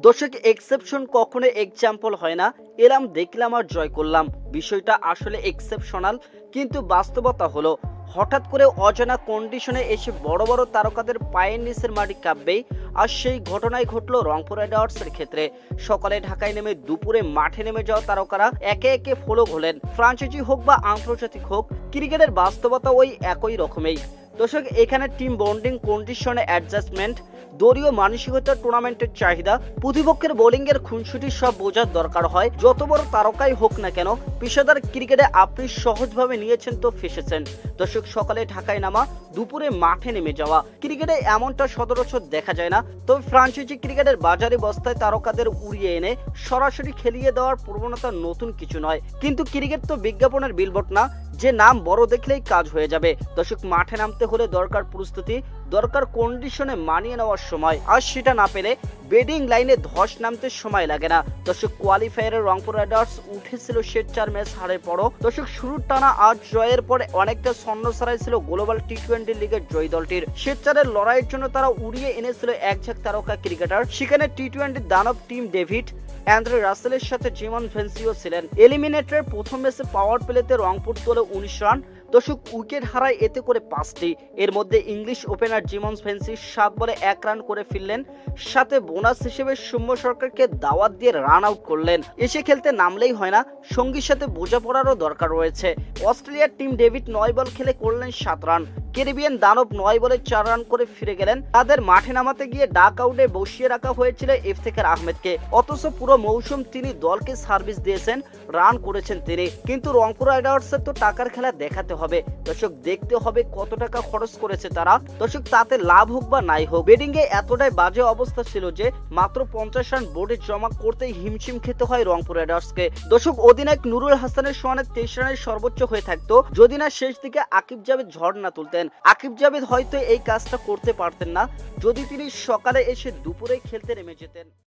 দর্শক, এক্সেপশন কখনো এক্সাম্পল হয় না। এলাম, দেখলাম আর জয় করলাম, বিষয়টা আসলে এক্সেপশনাল। কিন্তু বাস্তবতা হলো, হঠাৎ করে অজানা কন্ডিশনে এসে বড় বড় তারকাদের পায়ের নিচের মাটি কাঁপবেই। আর সেই ঘটনাই ঘটলো রংপুর রাইডার্সের ক্ষেত্রে। সকালে ঢাকায় নেমে দুপুরে মাঠে নেমে যাওয়া তারকারা একে একে ফলো হলেন। ফ্রাঞ্চাইজি হোক বা আন্তর্জাতিক হোক, ক্রিকেটের বাস্তবতা ওই একই রকমেই। দর্শক, এখানে টিম বন্ডিং, কন্ডিশনে অ্যাডজাস্টমেন্ট, দলীয় মানসিকতা, টুর্নামেন্টের চাহিদা, প্রতিপক্ষের বোলিং এর খুনসুটি সব বোঝার দরকার হয়। যত বড় তারকাই হোক না কেন, পেশাদার ক্রিকেটে আপনি সহজভাবে নিয়েছেন তো ফেসেছেন। দর্শক, সকালে ঢাকায় নামা, দুপুরে মাঠে নেমে যাওয়া, ক্রিকেটে এমনটা সচরাচর দেখা যায় না। তবে ফ্রাঞ্চাইজি ক্রিকেটের বাজারে বস্তায় তারকাদের উড়িয়ে এনে সরাসরি খেলিয়ে দেওয়ার প্রবণতা নতুন কিছু নয়। কিন্তু ক্রিকেট তো বিজ্ঞাপনের বিলবোর্ড না যে নাম বড় দেখলেই কাজ হয়ে যাবে। দর্শক, মাঠে নামতে হলে দরকার প্রস্তুতি, দরকার কন্ডিশনে মানিয়ে নেওয়ার সময়। আর সেটা না পেলে বেডিং লাইনে ধস নামতে সময় লাগে না। দর্শক, কোয়ালিফায়ারে রংপুর রাইডার্স উঠেছিল শেষ 4 ম্যাচ হারের পরও। দর্শক, শুরুর টানা 8 জয়ের পরে অনেকটা ছন্ন ছাড়াই ছিল গ্লোবাল টি-20 লিগের জয় দলটির। শেষ 4-এর লড়াইয়ের জন্য তারা উড়িয়ে এনেছিল একঝাঁক তারকা ক্রিকেটার। সেখানে টি-20 দানব টিম ডেভিড, অ্যান্ড্রে রাসেলের সাথে জিমন ভেন্সিও ছিলেন। এলিমিনেটরের প্রথম ম্যাচে পাওয়ার প্লেতে রংপুর তোলে 19 রান। দর্শক, উইকেট হারায় এতে করে 5টি। এর মধ্যে ইংলিশ ওপেনার জিমন ভেন্সি 7 বলে 1 রান করে ফিরলেন। সাথে বোনাস হিসেবে সৌম্য সরকারকে দাওয়াত দিয়ে রান আউট করলেন। এসে খেলতে নামলেই হয় না, সঙ্গীর সাথে বোঝাপড়ারও দরকার রয়েছে। অস্ট্রেলিয়ার টিম ডেভিড 9 বল খেলে করলেন 7 রান। ক্যারিবিয়ান দানব 9 বলে 4 রান করে ফিরে গেলেন। তাদের মাঠে নামাতে গিয়ে ডাক আউটে বসিয়ে রাখা হয়েছিল ইফতেখার আহমেদকে। অথচ পুরো মৌসুম তিনি দলকে সার্ভিস দিয়েছেন, রান করেছেন তিনি। কিন্তু রংপুর রাইডার্সের তো টাকার খেলা দেখাতে হবে। দর্শক, দেখতে হবে কত টাকা খরচ করেছে তারা। দর্শক, তাতে লাভ হোক বা নাই হোক, বেডিং এ এতটাই বাজে অবস্থা ছিল যে মাত্র 50 রান বোর্ডে জমা করতেই হিমশিম খেতে হয় রংপুর রাইডার্সকে। দর্শক, অধিনায়ক নুরুল হাসানের সোয়ানের 23 রানের সর্বোচ্চ হয়ে থাকতো যদি না শেষ দিকে আকিব জাভেদ ঝড় না তুলতেন। আকিব জাভেদ হয়তো এই কাজটা করতে পারতেন না যদি তিনি সকালে এসে দুপুরে খেলতে নেমে যেতেন।